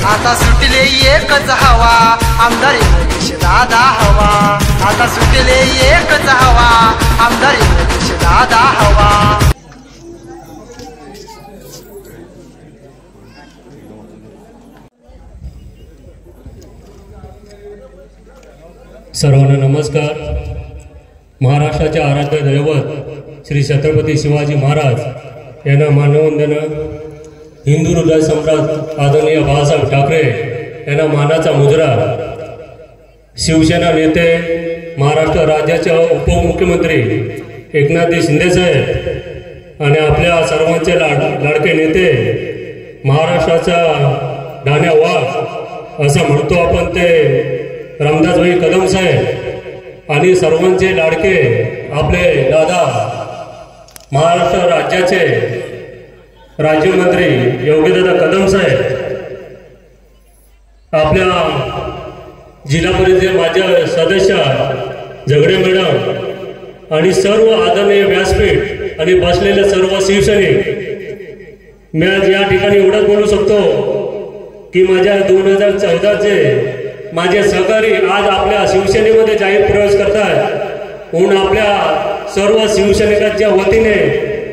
आता सुटले एकच हवा आमदार योगेश दादा हवा आता सुटले एकच हवा आमदार योगेश दादा हवा। सर्वांना नमस्कार। महाराष्ट्राचे आराध्य दैवत श्री छत्रपती शिवाजी महाराज यांना मानवंदना। हिंदू हृदय सम्राट आदरणीय बाळासाहेब ठाकरे यांना मानाचा मुजरा। शिवसेना नेते महाराष्ट्र राज्याचे उपमुख्यमंत्री एकनाथ शिंदे साहेब आणि आपल्या सर्वांचे लाडके नेते महाराष्ट्राचा दाण्या वाघ असं म्हणतो आपण ते रामदासभाई कदम साहेब आणि सर्वांचे लाडके आपले दादा महाराष्ट्र राज्याचे राज्यमंत्री योगीदादा कदम साहेब, आपल्या जिल्हा परिषद माझे सदस्य झगडे मॅडम आणि सर्व आदरणीय व्यासपीठ आणि बसलेले सर्व शिवसैनिक। मी आज या ठिकाणी एवढंच बोलू शकतो की माझ्या 2014चे माझे सहकारी आज आपल्या शिवसेनेमध्ये जाहीर प्रवेश करतात म्हणून आपल्या सर्व शिवसैनिकांच्या वतीने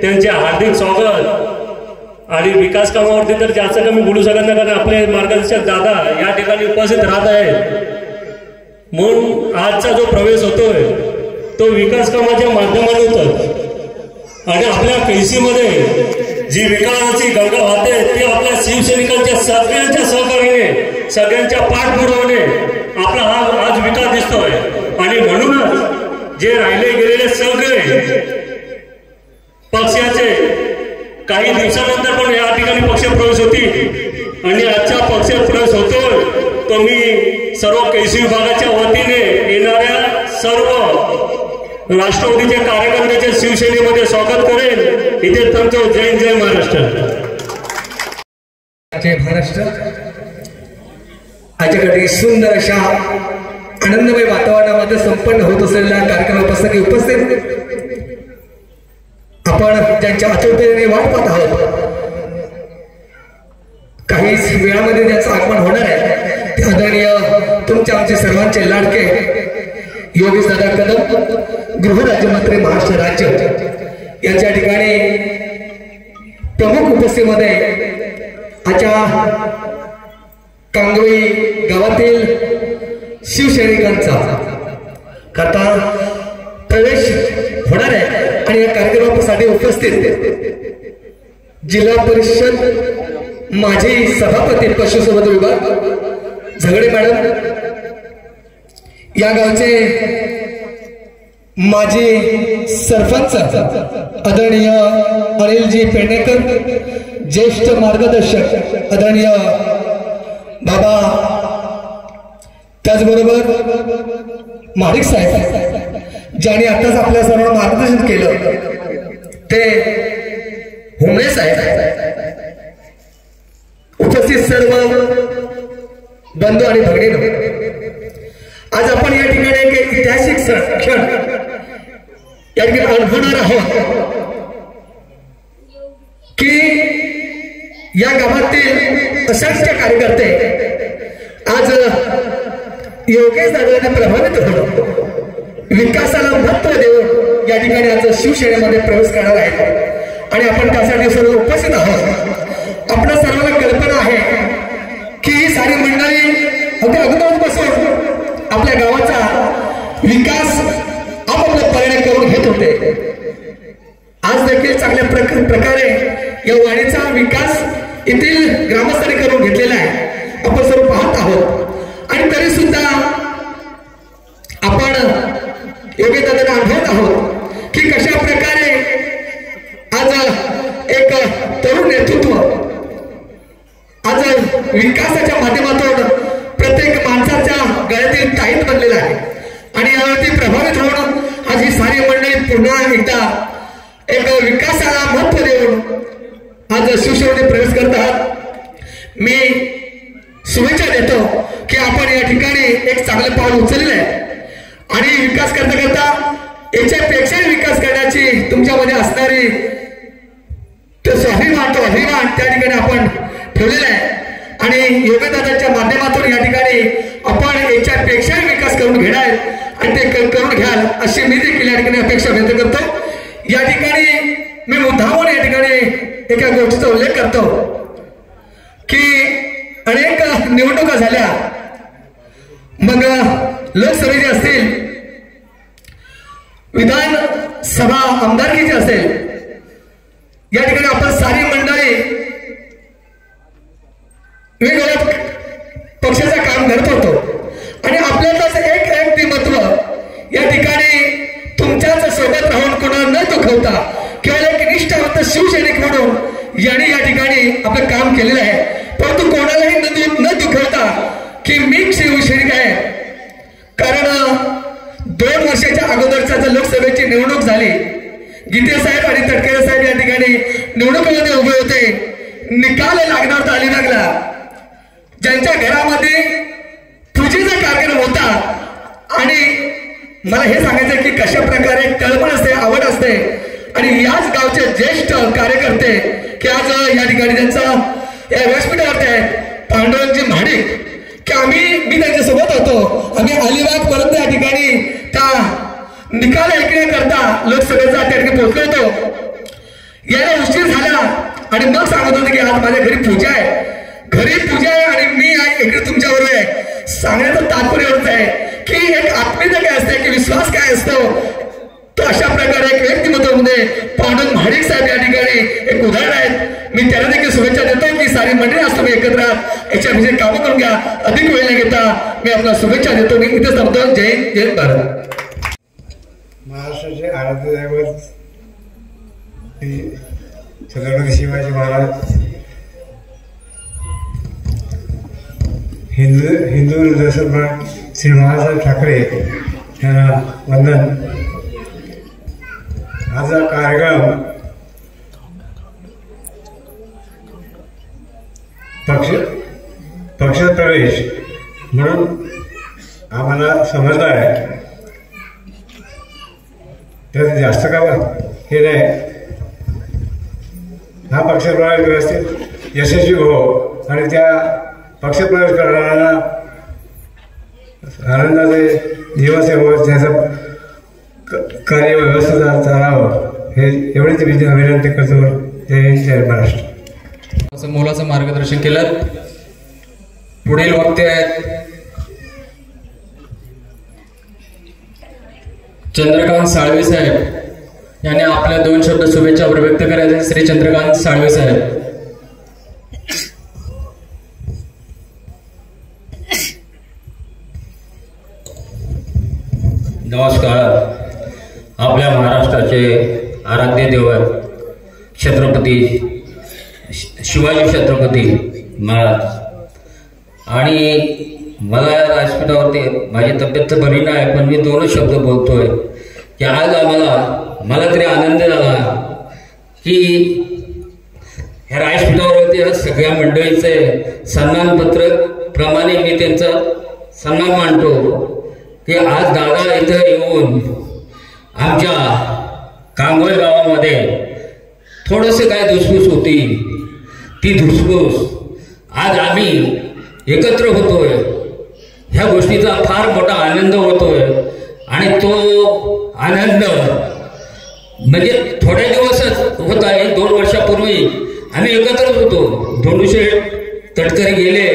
त्यांचे हार्दिक स्वागत। आणि विकास कामावरती तर जास्त कमी बोलू शकत नाही कारण आपले मार्गदर्शक दादा या ठिकाणी उपस्थित राहत आहेत। म्हणून आजचा जो प्रवेश होतोय तो विकास कामाच्या माध्यमाने होतो आणि आपल्या केसीमध्ये जी विकासाची गंगा वाहते ती आपल्या शिवसैनिकांच्या सगळ्यांच्या सहकार्याने सगळ्यांच्या पाठपुरावाने आपला आज विकास दिसतोय। आणि म्हणूनच जे राहिले गेलेले सगळे पक्षाचे काही दिवसानंतर पण या ठिकाणी पक्ष प्रवेश होती आणि आजचा पक्ष प्रवेश होतोय तो मी सर्व केसी विभागाच्या वतीने येणाऱ्या सर्व राष्ट्रवादीच्या कार्यकर्त्याच्या शिवसेनेमध्ये स्वागत करेन। इथे तुमचं जय जय महाराष्ट्र। जय महाराष्ट्र। आजकडे सुंदर अशा आनंदमय वातावरणामध्ये संपन्न होत असलेल्या कार्यक्रमाप्रसंगी उपस्थित आपण ज्यांच्या आतुरतेने वाट पाहत आहोत काहीच वेळामध्ये ज्यांचं आगमन होणार आहे ते आदरणीय तुमच्या आमचे सर्वांचे लाडके योगेश दादा कदम गृहराज्यमंत्री महाराष्ट्र राज्य यांच्या ठिकाणी प्रमुख उपस्थितीमध्ये आजच्या कांगवी गावातील शिवसैनिकांचा करता प्रवेश होणार आहे आणि या कार्यक्रमासाठी उपस्थित जिल्हा परिषद माजी सभापती पशुसंवर्धन विभाग झगडे मॅडम, या गावचे माजी सरपंच आदरणीय अनिलजी पेडणेकर, ज्येष्ठ मार्गदर्शक आदरणीय बाबा, त्याचबरोबर माडिक साहेब ज्यांनी आताच आपल्या सर्वांना मार्गदर्शन केलं ते हुमणे साहेब, उपस्थित सर्व बंधू आणि भगिनी, आज आपण या ठिकाणी एक ऐतिहासिक क्षण या ठिकाणी अनुभवणार आहोत की या गावातील असंख्य कार्यकर्ते आज योगेश दादांना प्रभावित होऊन विकासाला महत्व देऊन या ठिकाणी आज शिवसेनेमध्ये प्रवेश करणार आहेत आणि आपण त्यासाठी सर्व उपस्थित आहोत। आपल्या सर्वांना कल्पना आहे की ही सारी मंडळी अगदी अगोदरपासून आपल्या गावाचा विकास आपापल्या पर्याय करून घेत होते। आज देखील चांगल्या प्रकारे या वाडीचा विकास येथील ग्रामस्थांनी करून घेतलेला आहे, आपण सर्व पाहत आहोत। आणि तरी सुद्धा आपण योग्य दादांना अनुभवत आहोत की कशा प्रकारे आज एक तरुण नेतृत्व आज विकासाच्या माध्यमातून प्रत्येक माणसाच्या गळ्यातील ताईत बनलेला आहे आणि यावरती प्रभावित होऊन आज ही सारी मंडळी पुन्हा एकदा एक विकासाला महत्व देऊन आज शिवसेनेमध्ये प्रवेश करतात। मी शुभेच्छा देतो की आपण या ठिकाणी एक चांगले पाऊल उचलले आहे आणि विकास करता करता याच्यापेक्षा विकास करण्याची तुमच्यामध्ये असणारी तो स्वाभिमान, तो अभिमान त्या ठिकाणी आपण ठेवलेला आहे। आणि योगदानाच्या माध्यमातून या ठिकाणी आपण याच्यापेक्षाही विकास करून घेणार आणि ते करून घ्याल अशी मी देखील या ठिकाणी अपेक्षा व्यक्त करतो। या ठिकाणी मी मुद्दामून या ठिकाणी एका गोष्टीचा उल्लेख करतो की अनेक निवडणुका झाल्या, मग लोकसभेचे असतील, विधानसभा आमदारकीचे असेल, या ठिकाणी आपण सारी मंडळी वेगवेगळ्या पक्षाचं काम करत होतो आणि आपल्यातच एक व्यक्तिमत्व या ठिकाणी तुमच्याच सोबत राहून कोणाला न दुखवता केवळ एक निष्ठावंत शिवसैनिक म्हणून यांनी या ठिकाणी आपलं काम केलेलं आहे, परंतु कोणालाही न दुखवता की मी शिवसैनिक आहे। कारण 2 वर्षाच्या अगोदरचा जर लोकसभेची निवडणूक झाली, गीते साहेब आणि तटकरे साहेब या ठिकाणी निवडणुकीमध्ये उभे होते, निकाल लागणार तर अलिबागला ज्यांच्या घरामध्ये पूजेचा कार्यक्रम होता आणि मला हे सांगायचं की कशा प्रकारे तळमळ असते, आवड असते आणि याच गावचे ज्येष्ठ कार्यकर्ते की आज या ठिकाणी त्यांचा या व्यासपीठावरती आहे पांडुरंगजी महाडिक की मी त्यांच्यासोबत होतो, आम्ही अलिबाग पर्यंत या ठिकाणी त्या निकाल ऐकण्याकरता लोकसभेचा त्या ठिकाणी पोहोचलो होतो। याला उशीर झाला आणि मग सांगत होते की आज माझ्या घरी पूजा आहे, घरी पूजा आहे आणि मी इकडे तुमच्याबरोबर आहे। सांगण्याचं तात्पर्य एवढंच आहे की एक आत्मीयता काय असते, की विश्वास काय असतो, तो अशा प्रकारे एक व्यक्तिमत्वामध्ये पांडुरंग महाडिक साहेब या ठिकाणी एक उदाहरण आहेत। मी त्यांना देखील शुभेच्छा देतो की सारी मंडळी आज तुम्ही एकत्र याच्याविषयी कामं करून घ्या, अधिक वेळ न घेता मी आपल्याला शुभेच्छा देतो। मी इथे थांबतो। जय हिंद, जय भारत। महाराष्ट्राचे आराध्य दैवत छत्रपती शिवाजी महाराज, हिंदू हृदयसम्राट श्री बाळासाहेब ठाकरे यांना वंदन। आज हा कार्यक्रम पक्ष प्रवेश म्हणून आम्हाला समजला आहे, त्यात जास्त का हे नाही, हा पक्षप्रवेश व्यवस्थित यशस्वी हो आणि त्या पक्षप्रवेश करणाऱ्यांना आनंदाचे दिवस हो, त्याचं कार्य व्यवस्थित चालावं हे एवढीच विनंती करतो। जय हिंद, जय महाराष्ट्र। असं मोलाचं मार्गदर्शन केलं। पुढील वक्ते आहेत चंद्रकांत साळवे साहेब यांनी आपल्या 2 शब्द शुभेच्छा व्यक्त करायचे। श्री चंद्रकांत साळवे साहेब। नमस्कार। आपल्या महाराष्ट्राचे आराध्य दैवत छत्रपती शिवाजी छत्रपती महाराज आणि मला या व्यासपीठावरती माझी तब्येत तर बरी नाही, पण मी 2 शब्द बोलतोय की आज मला तरी आनंद झाला की ह्या व्यासपीठावरती सगळ्या मंडळीचे सन्मानपत्र प्रमाणे मी त्यांचा सन्मान मानतो की आज दादा इथं येऊन आमच्या कांगोल गावामध्ये थोडंसं काय धुसफूस होती, ती धुसफूस आज आम्ही एकत्र होतोय, ह्या गोष्टीचा फार मोठा आनंद होतोय आणि तो आनंद म्हणजे थोड्या दिवसच होत आहे। 2 वर्षापूर्वी आम्ही एकत्रच होतो, धोंडूशेठ तटकरे गेले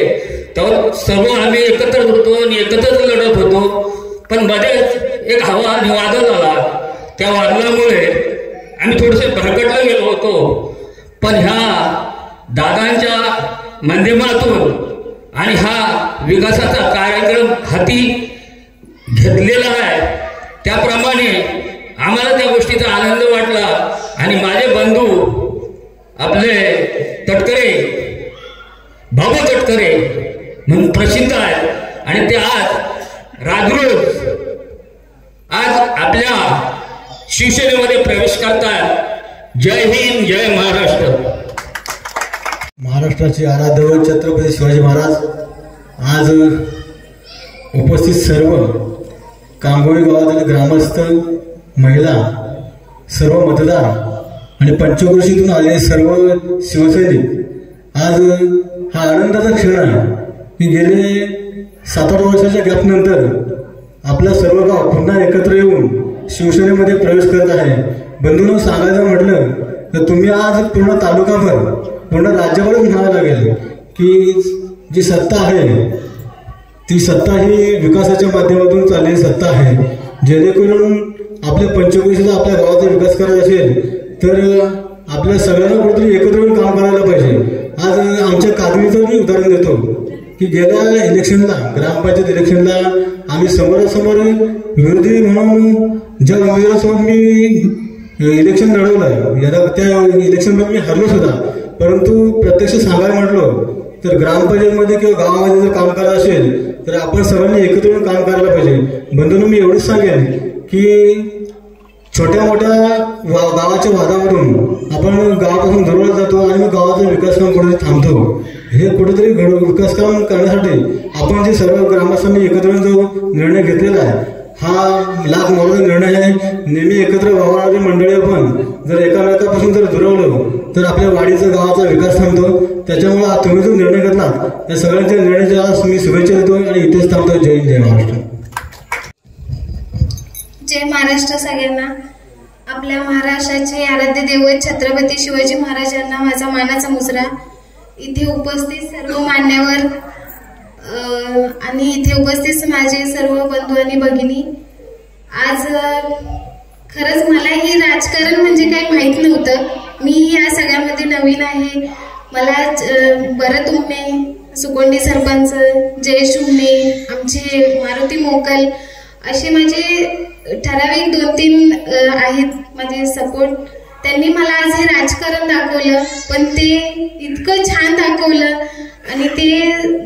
तेव्हा सर्व आम्ही एकत्रच होतो आणि एकत्रच लढत होतो, पण मध्येच एक हवा आणि वादळ झाला, त्या वादळामुळे आम्ही थोडेसे भरकटले गेलो होतो। पण ह्या दादांच्या माध्यमातून आणि हा विकासाचा कार्यक्रम हाती घेतलेला आहे, त्याप्रमाणे आम्हाला त्या गोष्टीचा आनंद वाटला आणि माझे बंधू आपले तटकरे बाबू तटकरे म्हणून प्रसिद्ध आहेत आणि ते आज राजरोज आज आपल्या शिवसेनेमध्ये प्रवेश करतात। जय हिंद, जय महाराष्ट्र। महाराष्ट्राचे आराध्य छत्रपती शिवाजी महाराज आज उपस्थित सर्व कांगोळी गावातील ग्रामस्थ, महिला, सर्व मतदार आणि पंचक्रोशीतून आलेले सर्व शिवसैनिक आज हा आनंदाचा क्षण आहे की गेले 7-8 वर्षाच्या गॅपनंतर आपलं सर्व गाव पुन्हा एकत्र येऊन शिवसेनेमध्ये प्रवेश करत आहे. बंधूंनो, सांगायचं म्हटलं तर तुम्ही आज पूर्ण तालुकाभर पूर्ण राज्यभरच म्हणावं लागेल की जी सत्ता आहे ती सत्ता ही विकासाच्या माध्यमातून चाललेली सत्ता आहे. जेणेकरून आपल्या पंचक्रोशीचा आपल्या गावाचा विकास करायचा असेल तर आपल्या सगळ्यांना कुठेतरी एकत्र येऊन काम करायला पाहिजे. आज आमच्या कादवीचं मी उदाहरण देतो की गेल्या इलेक्शनला, ग्रामपंचायत इलेक्शनला आम्ही समोरासमोर विरोधी म्हणून ज्या उमेदवारासमोर मी इलेक्शन लढवलं, त्या इलेक्शनमध्ये मी हरलो सुद्धा. परंतु प्रत्यक्ष सांगायला म्हटलो तर ग्रामपंचायतमध्ये किंवा गावामध्ये जर काम करायचं असेल तर आपण सर्वांनी एकत्र येऊन काम करायला पाहिजे. बंधूंनो, मी एवढंच सांगेन की छोट्या मोठ्या गावाच्या वादावरून आपण गावापासून जवळ जातो आणि मग गावाचा विकास काम कुठेतरी थांबतो. हे कुठेतरी विकास काम करण्यासाठी आपण जे सर्व ग्रामस्थांनी एकत्र जो निर्णय घेतलेला आहे हा लाख मोलाचा निर्णय आहे. नेहमी एकत्र वावरणारी मंडळी आपण जर एकामेकापासून जर दुरावलो तर आपल्या वाडीचा गावाचा विकास थांबतो. त्याच्यामुळे तुम्ही जो निर्णय घेतला त्या सगळ्यांच्या निर्णयाच्या मी शुभेच्छा देतो आणि इथेच थांबतो. जय हिंद, जय महाराष्ट्र. जय महाराष्ट्र सगळ्यांना. आपल्या महाराष्ट्राचे आराध्य दैवत छत्रपती शिवाजी महाराजांना माझा मानाचा मुजरा. इथे उपस्थित सर्व मान्यवर आणि इथे उपस्थित माझे सर्व बंधू आणि भगिनी, आज खरंच मला हे राजकारण म्हणजे काही माहीत नव्हतं. मी या सगळ्यामध्ये नवीन आहे. मला भरत उमने, सुकोंडी सरपंच, जयेश उमने, आमचे मारुती मोकल असे माझे ठराविक 2-3 आहेत माझे सपोर्ट. त्यांनी मला आज हे राजकारण दाखवलं, पण ते इतकं छान दाखवलं आणि ते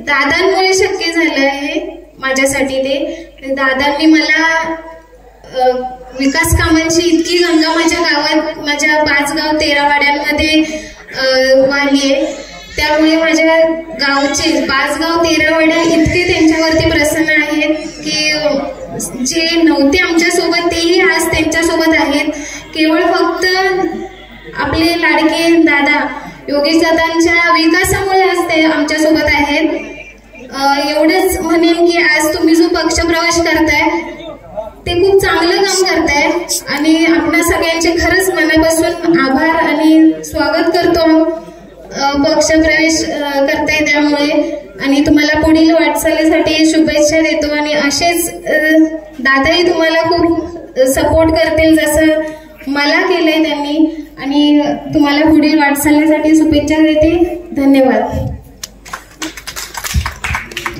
दादांमुळे शक्य झालं आहे माझ्यासाठी. ते दादांनी मला विकास कामांची इतकी गंगा माझ्या गावात, माझ्या 5 गाव 13 वाड्यांमध्ये वाहिली आहे. त्यामुळे माझ्या गावचे 5 गाव 13 वाड्या इतके त्यांच्यावरती प्रसन्न आहेत की जे नव्हते आमच्यासोबत तेही आज त्यांच्यासोबत आहेत. केवळ फक्त आपले लाडके दादा योगेश दादांच्या विकासामुळे आज ते आमच्यासोबत आहेत. एवढंच म्हणेन की आज तुम्ही जो पक्षप्रवेश करताय ते खूप चांगलं काम करताय आणि आपणा सगळ्यांचे खरंच मनापासून आभार आणि स्वागत करतो पक्षप्रवेश करताय त्यामुळे. आणि तुम्हाला पुढील वाटचालीसाठी शुभेच्छा देतो आणि असेच दादाही तुम्हाला खूप सपोर्ट करतील जसं मला केलंय त्यांनी. आणि तुम्हाला पुढील वाटचालीसाठी शुभेच्छा देते. धन्यवाद.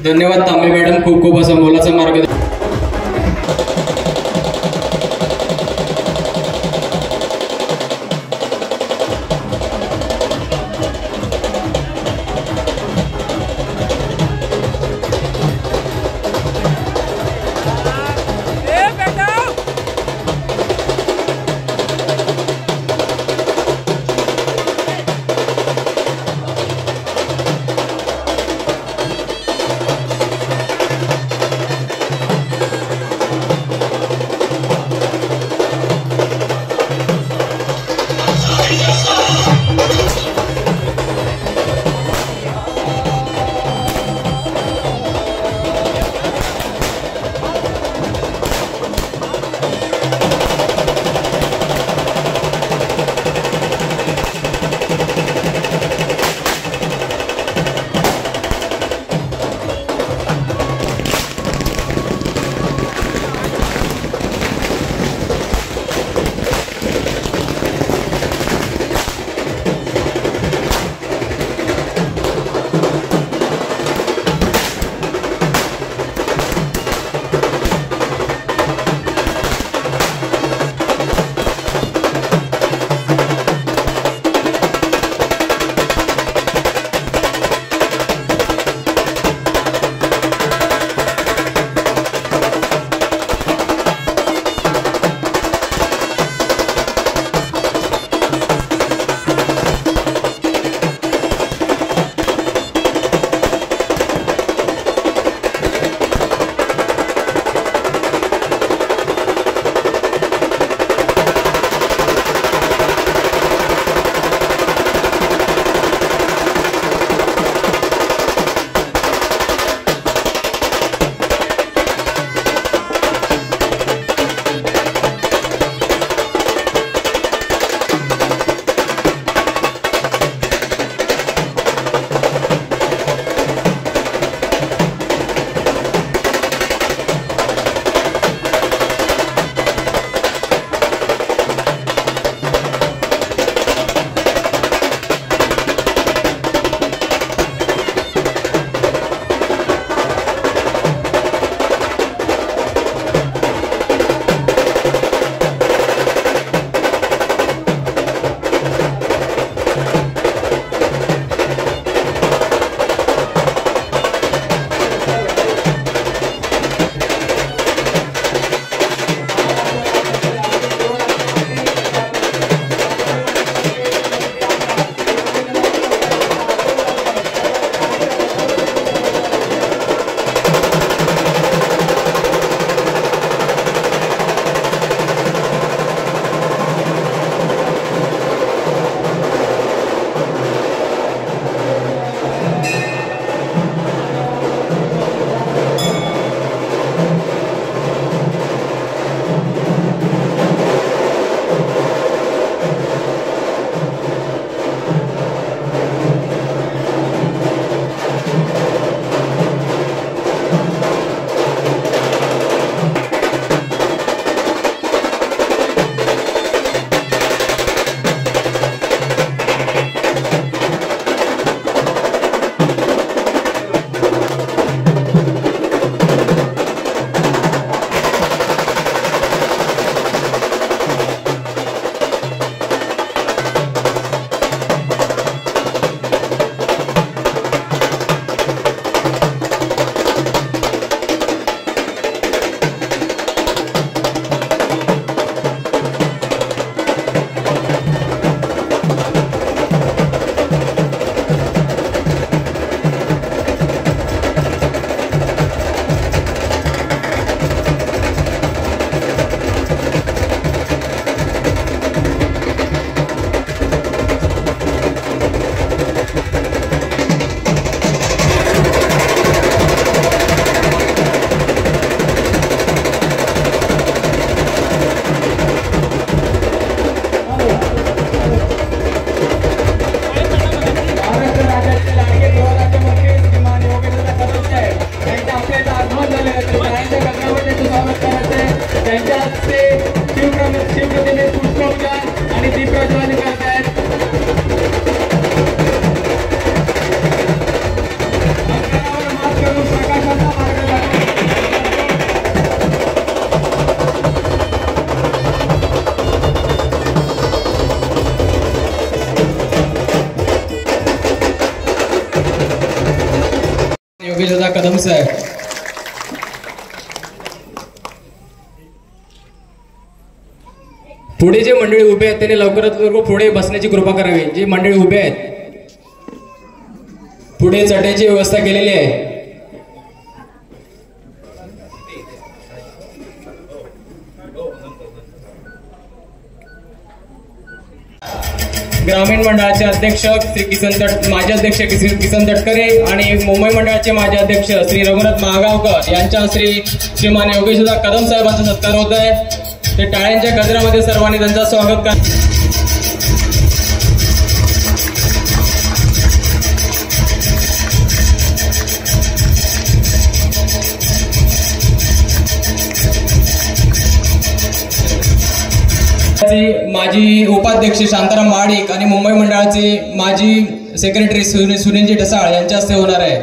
धन्यवाद तांबे मॅडम, खूप खूप असं मोलाचं मार्गदर्शन. योगेशदादा कदम साहेब. पुढे जे मंडळी उभे आहेत त्यांनी लवकरात लवकर पुढे बसण्याची कृपा करावी. जे मंडळी उभे आहेत पुढे चटईची व्यवस्था केलेली आहे. ग्रामीण मंडळाचे अध्यक्ष श्री माजी अध्यक्ष किसन तटकरे आणि मुंबई मंडळाचे माजी अध्यक्ष श्री रघुनाथ महागावकर यांच्या श्रीमान योगेशदा कदम साहेबांचा सत्कार होत आहे. ते टाळ्यांच्या गजरामध्ये सर्वांनी त्यांचं स्वागत करा. माजी उपाध्यक्ष शांताराम महाडिक आणि मुंबई मंडळाचे माजी सेक्रेटरी सुनीलजी ढसाळ यांच्या हस्ते होणार आहे.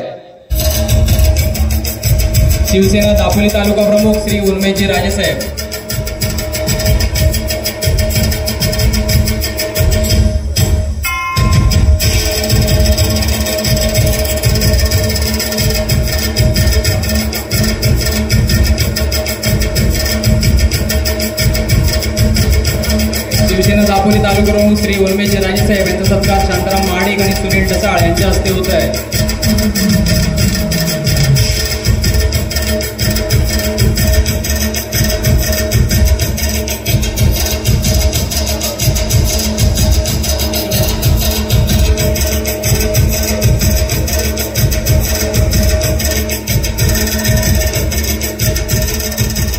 शिवसेना दापोली तालुका प्रमुख श्री उर्मेशजी राजेसाहेब. शिवसेना दापोली तालुका प्रमुख श्री उर्मेशजी राजेसाहेब यांचा सत्कार शांताराम महाडिक आणि सुनील ढसाळ यांच्या हस्ते होत आहे.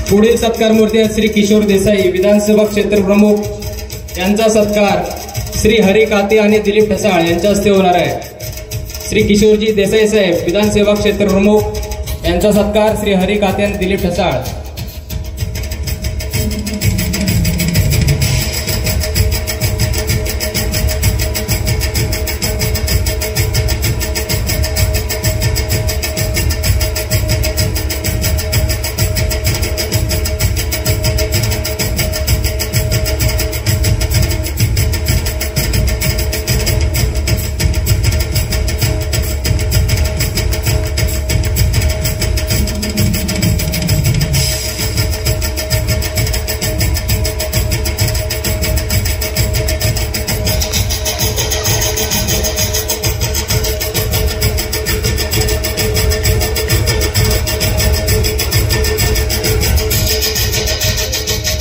पुढील सत्कार मूर्ती आहेत श्री किशोर देसाई विधानसभा क्षेत्र प्रमुख यांचा सत्कार श्री हरी काते आणि दिलीप ढसाळ यांच्या हस्ते होणार आहे. श्री किशोरजी देसाई साहेब विधानसभा क्षेत्र प्रमुख यांचा सत्कार श्री हरी काते आणि दिलीप ढसाळ.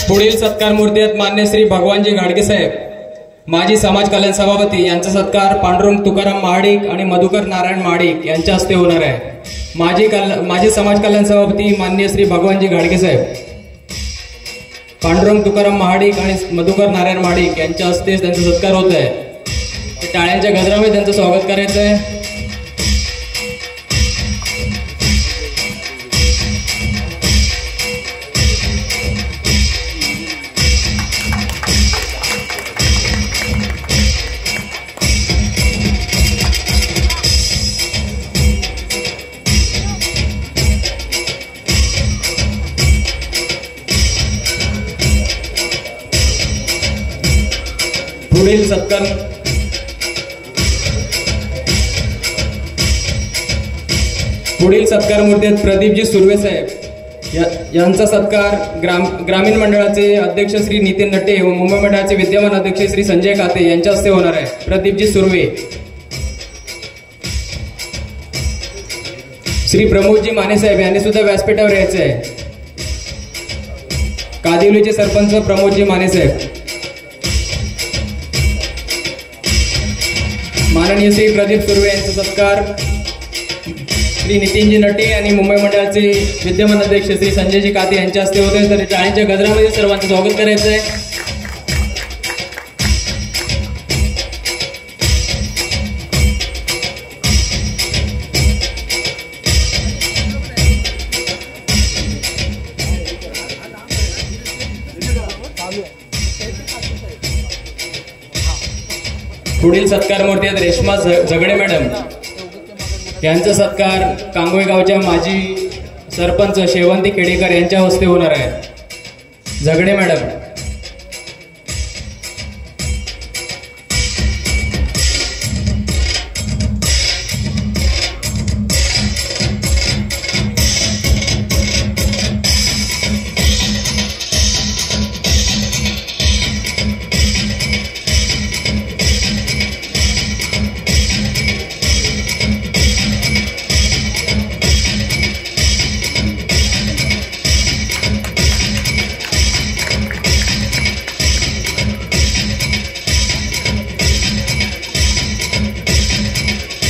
पुढील सत्कार मूर्ती आहेत मान्य श्री भगवानजी घाडगे साहेब माजी समाज कल्याण सभापती यांचा सत्कार पांडुरंग तुकाराम महाडिक आणि मधुकर नारायण महाडिक यांच्या हस्ते होणार आहे. माजी समाज कल्याण सभापती मान्य श्री भगवानजी घाडगे साहेब पांडुरंग तुकाराम महाडिक आणि मधुकर नारायण महाडिक यांच्या हस्ते त्यांचा सत्कार होत आहे. टाळ्यांच्या गजरामध्ये त्यांचं स्वागत करायचं आहे. पुढील सत्कार मूर्ती आहेत प्रदीपजी सुर्वे साहेब यांचा सत्कार ग्रामीण मंडळाचे अध्यक्ष श्री नितीन नट्टे व मुंबई मंडळाचे विद्यमान अध्यक्ष श्री संजय काते यांच्या हस्ते होणार आहे. प्रदीपजी सुर्वे. श्री प्रमोदजी माने साहेब यांनी सुद्धा व्यासपीठावर यायचे आहे. कादिवलीचे सरपंच प्रमोदजी माने साहेब. माननीय श्री प्रदीप सुर्वे यांचा सत्कार श्री नितीनजी नटे आणि मुंबई मंडळाचे विद्यमान अध्यक्ष श्री संजयजी काते यांच्या हस्ते होते. तर टाळ्यांच्या गजरामध्ये सर्वांचं स्वागत करायचं आहे. पुढील सत्कार मूर्ती आहेत रेश्मा झगडे मॅडम यांचा सत्कार कांगोई गावच्या माजी सरपंच शेवंती खेडेकर यांच्या हस्ते होणार आहे. झगडे मॅडम.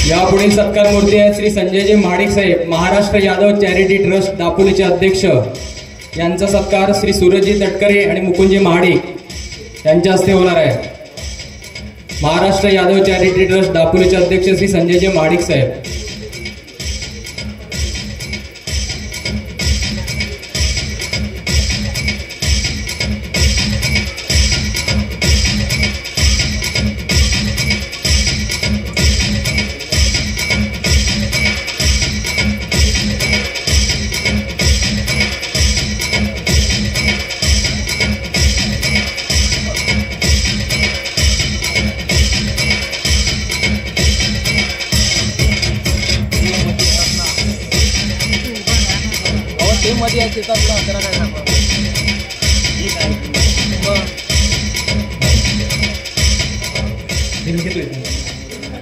यापुढील सत्कार मूर्ती आहेत श्री संजयजी महाडिक साहेब, महाराष्ट्र यादव चॅरिटी ट्रस्ट दापोलीचे अध्यक्ष. यांचा सत्कार श्री सूरजजी तटकरे आणि मुकुंदजी महाडिक यांच्या हस्ते होणार आहे. महाराष्ट्र यादव चॅरिटी ट्रस्ट दापोलीचे अध्यक्ष श्री संजयजी महाडिक साहेब.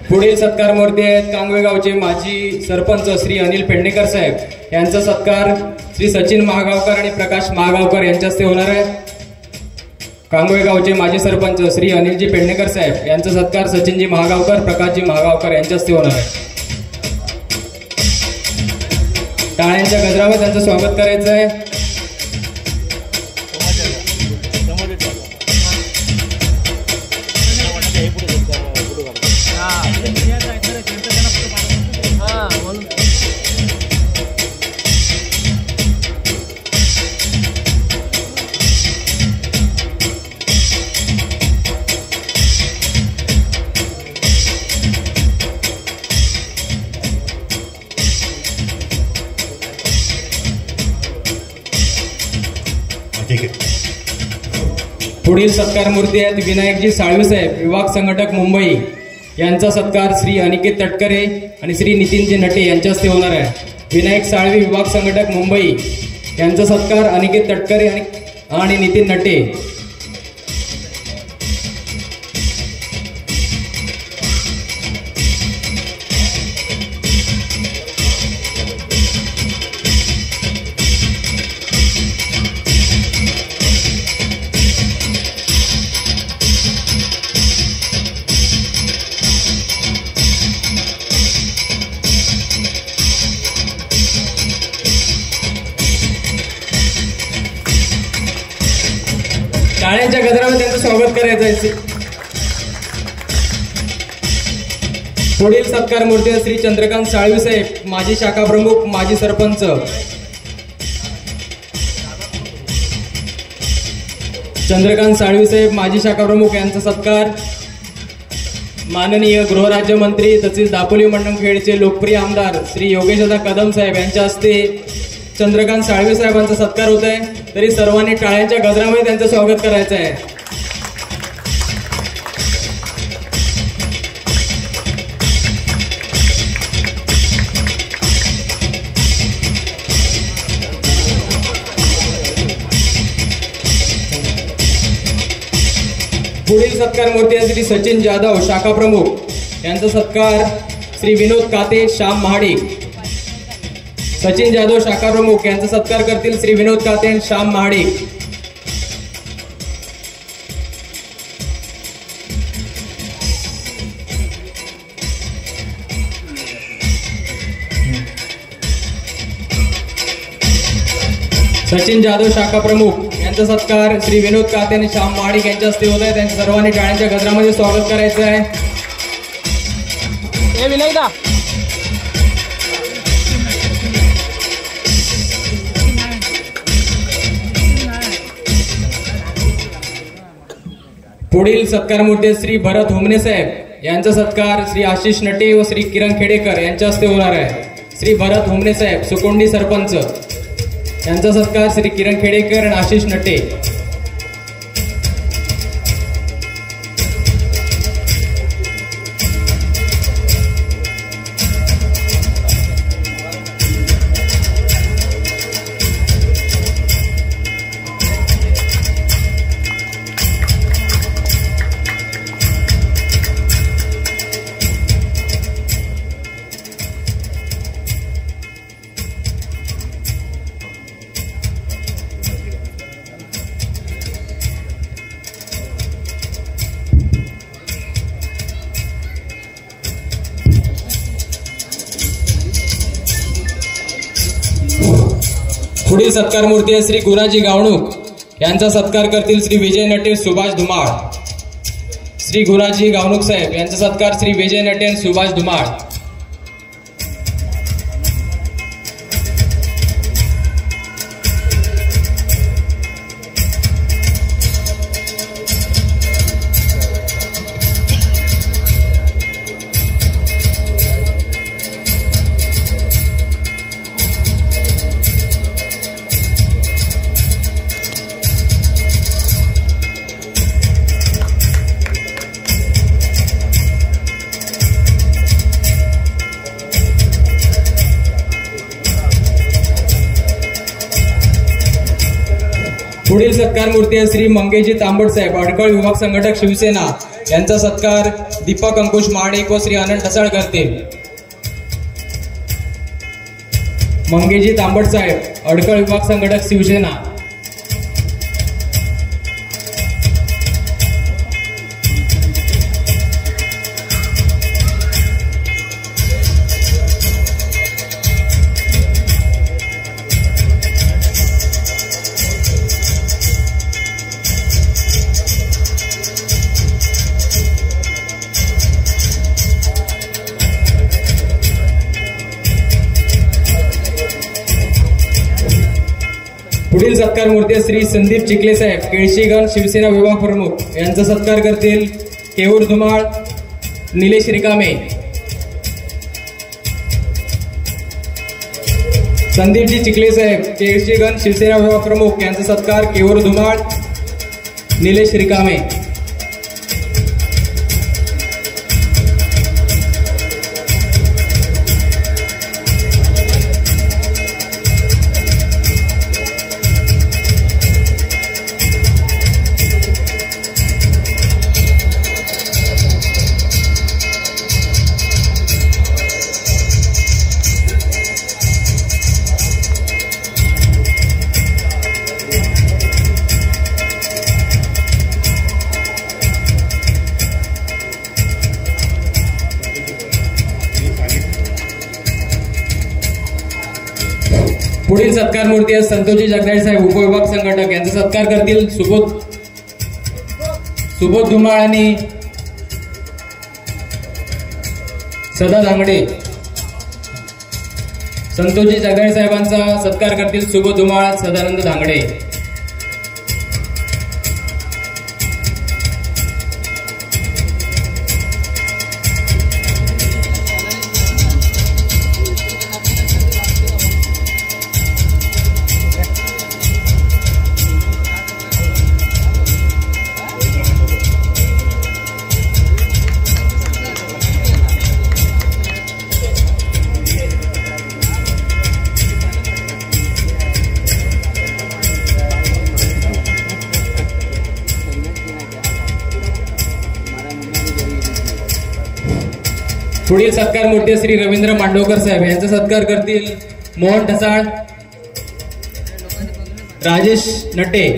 पुढील सत्कार मूर्ती आहेत कांगवे गावचे माजी सरपंच श्री अनिल पेडणेकर साहेब. यांचा सत्कार श्री सचिन महागावकर आणि प्रकाश महागावकर यांच्या हस्ते होणार आहे. कांगवे गावचे माजी सरपंच श्री अनिलजी पेडणेकर साहेब यांचा सत्कार सचिनजी महागावकर, प्रकाशजी महागावकर यांच्या हस्ते होणार आहे. टाळ्यांच्या गजरावर त्यांचं स्वागत करायचं आहे. पुढील सत्कार मूर्ती आहेत विनायकजी साळवी साहेब, विभाग संघटक मुंबई. यांचा सत्कार श्री अनिकेत तटकरे आणि श्री नितीनजी नटे यांच्या हस्ते होणार आहे. विनायक साळवी, विभाग संघटक मुंबई. यांचा सत्कार अनिकेत तटकरे आणि नितीन नटे. टाळ्यांच्या गजरावर त्यांचं स्वागत करायचं आहे. पुढील सत्कार मूर्ती श्री चंद्रकांत साळवी साहेब, माजी शाखा प्रमुख, माजी सरपंच. चंद्रकांत साळवी साहेब, माजी शाखा प्रमुख. यांचा सत्कार माननीय गृहराज्यमंत्री तसेच दापोली मंडणखेडचे लोकप्रिय आमदार श्री योगेशदा कदम साहेब यांच्या हस्ते चंद्रकांत साळवी साहेबांचा सत्कार होत आहे. तरी सर्वांनी टाळ्यांच्या गजरामध्ये त्यांचं स्वागत करायचं आहे. पुढील सत्कार मूर्ती आहे श्री सचिन जाधव, शाखा प्रमुख. यांचा सत्कार श्री विनोद काते, श्याम महाडिक. सचिन जाधव, शाखा प्रमुख. यांचा सत्कार करतील श्री विनोद काते आणि श्याम महाडिक. सचिन जाधव, शाखा प्रमुख. यांचा सत्कार श्री विनोद काते आणि श्याम महाडिक यांच्या हस्ते होत आहे. त्यांच्या सर्वांनी टाळ्यांच्या गजरामध्ये स्वागत करायचं आहे. पुढील सत्कार मूर्ती श्री भरत हुमने साहेब. यांचा सत्कार श्री आशिष नटे व श्री किरण खेडेकर यांच्या हस्ते होणार आहे. श्री भरत हुमने साहेब, सुकोंडी सरपंच. यांचा सत्कार श्री किरण खेडेकर आणि आशिष नटे. पुढील सत्कार मूर्ती आहे श्री गुराजी गावणूक. यांचा सत्कार करतील श्री विजय नटे सुभाष धुमाळ. श्री गुराजी गावणूक साहेब यांचा सत्कार श्री विजय नटे सुभाष धुमाळ. पुढील सत्कार मूर्ती आहे श्री मंगेजी तांबट साहेब अडकळ विभाग संघटक शिवसेना. यांचा सत्कार दीपक अंकुश महाडिक व श्री आनंद ढसाळ करतील. मंगेजी तांबट साहेब अडकळ विभाग संघटक शिवसेना. पुढील सत्कार मूर्ती श्री संदीप चिखले साहेब केळशीगण शिवसेना विभाग प्रमुख. यांचा सत्कार करतील केऊर धुमाळ निलेश रिकामे. संदीपजी चिखले साहेब केळशीगण शिवसेना विभाग प्रमुख. यांचा सत्कार केऊर धुमाळ निलेश रिकामे. पुढील सत्कार मूर्ती आहे संतोषजी जगदाळे साहेब उपविभाग संघटक. यांचा सत्कार करतील सुबोध धुमाळ आणि सदा धांगडे. संतोषजी जगदाळे साहेबांचा सत्कार करतील सुबोध धुमाळ सदानंद धांगडे. पुढील सत्कार मूर्ती श्री रवींद्र मांडवकर साहेब. यांचा सत्कार करतील मोहन ढसाळ राजेश नटे.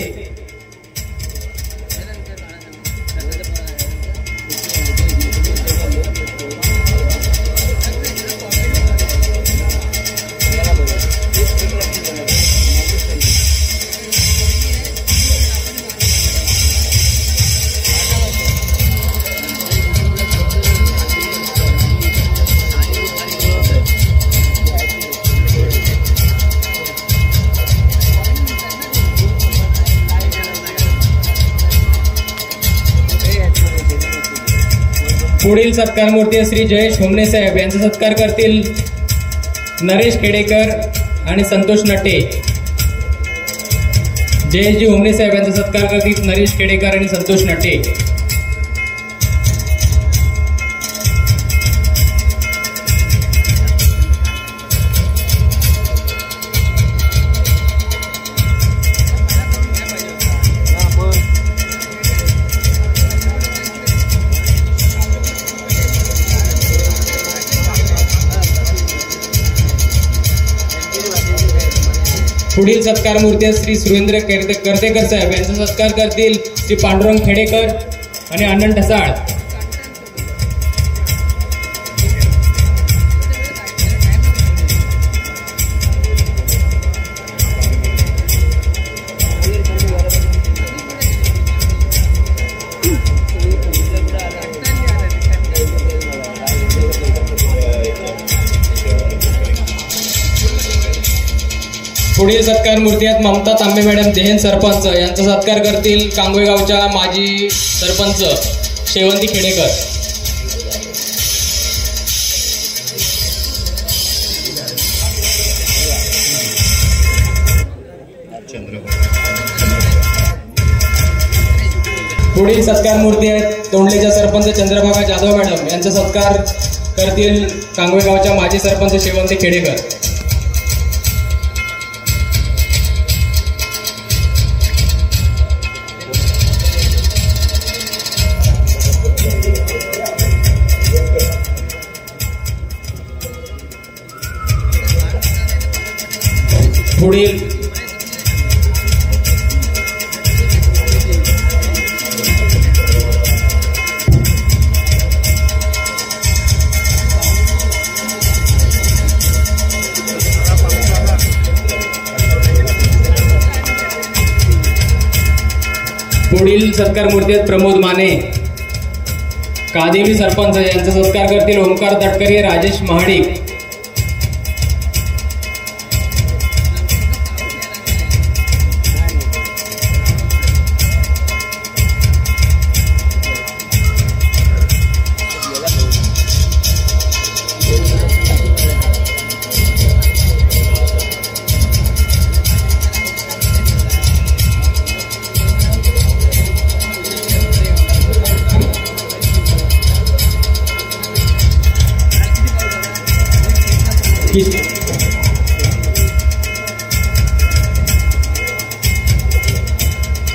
पुढील सत्कार मूर्ती श्री जयेश होमणे साहेब. यांचा सत्कार करतील नरेश खेडेकर आणि संतोष नटे. जयेशजी होमणे साहेब यांचा सत्कार करतील नरेश खेडेकर आणि संतोष नटे. पुढील सत्कार मूर्ती श्री सुरेंद्र करतेकर साहेब. यांचा सत्कार करतील श्री पांडुरंग खेडेकर आणि आनंद ढसाळ. पुढील सत्कार मूर्ती आहेत ममता तांबे मॅडम देहेन सरपंच यांचा सत्कार करतील कांगोई गावच्या माजी सरपंच शेवंती खेडेकर. पुढील सत्कार मूर्ती आहेत तोंडलेच्या सरपंच चंद्रभागा जाधव मॅडम यांचा सत्कार करतील कांगोई गावच्या माजी सरपंच शेवंती खेडेकर. पुढील सत्कार मूर्ती आहेत प्रमोद माने कादेवी सरपंच यांचा सत्कार करतील ओमकार तटकरे राजेश महाडिक.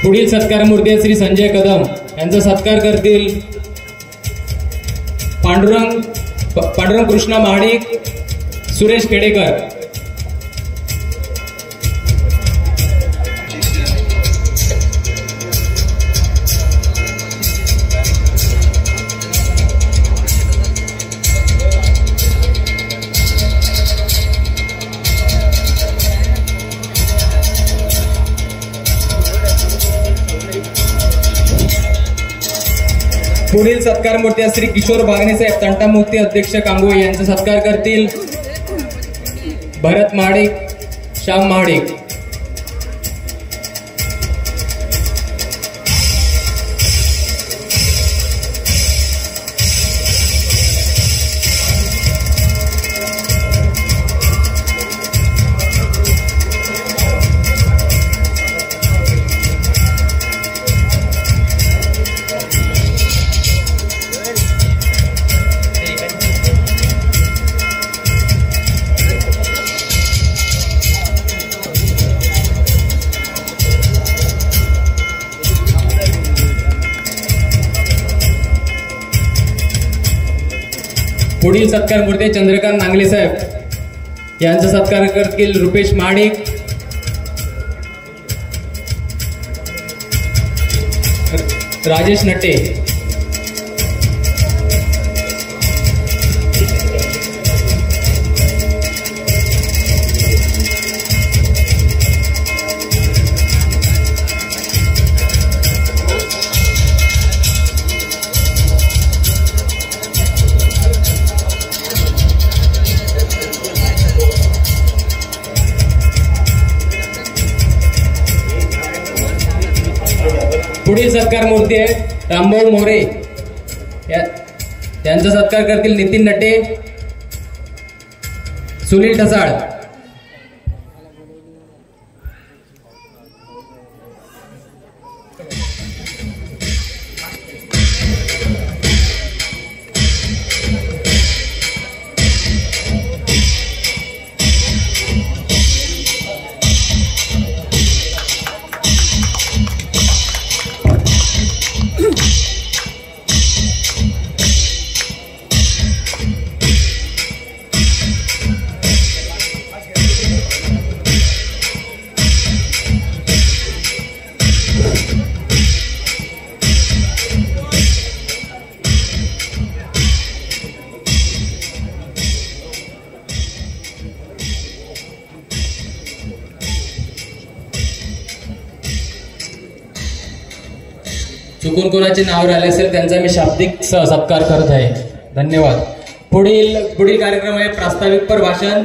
पुढील सत्कार मूर्ती श्री संजय कदम यांचा सत्कार करतील पांडुरंग कृष्णा महाडिक सुरेश खेडेकर. पुढील सत्कार मूर्ती श्री किशोर बागणे साहेब तंटामुक्ती अध्यक्ष कांगोई यांचा सत्कार करतील भरत महाडिक श्याम महाडिक. पुढील सत्कार मूर्ती चंद्रकांत नांगले साहेब यांचा सत्कार करतील रुपेश महाडिक राजेश नटे. पुढील सत्कार मूर्ती आहे रामभाऊ मोरे यांचा सत्कार करतील नितीन नटे सुनील ठसाळ. चुकून कोणाचे नाव राहिले असेल त्यांचा मी शाब्दिक सत्कार करत आहे. धन्यवाद. पुढील कार्यक्रम आहे प्रास्ताविक पर भाषण.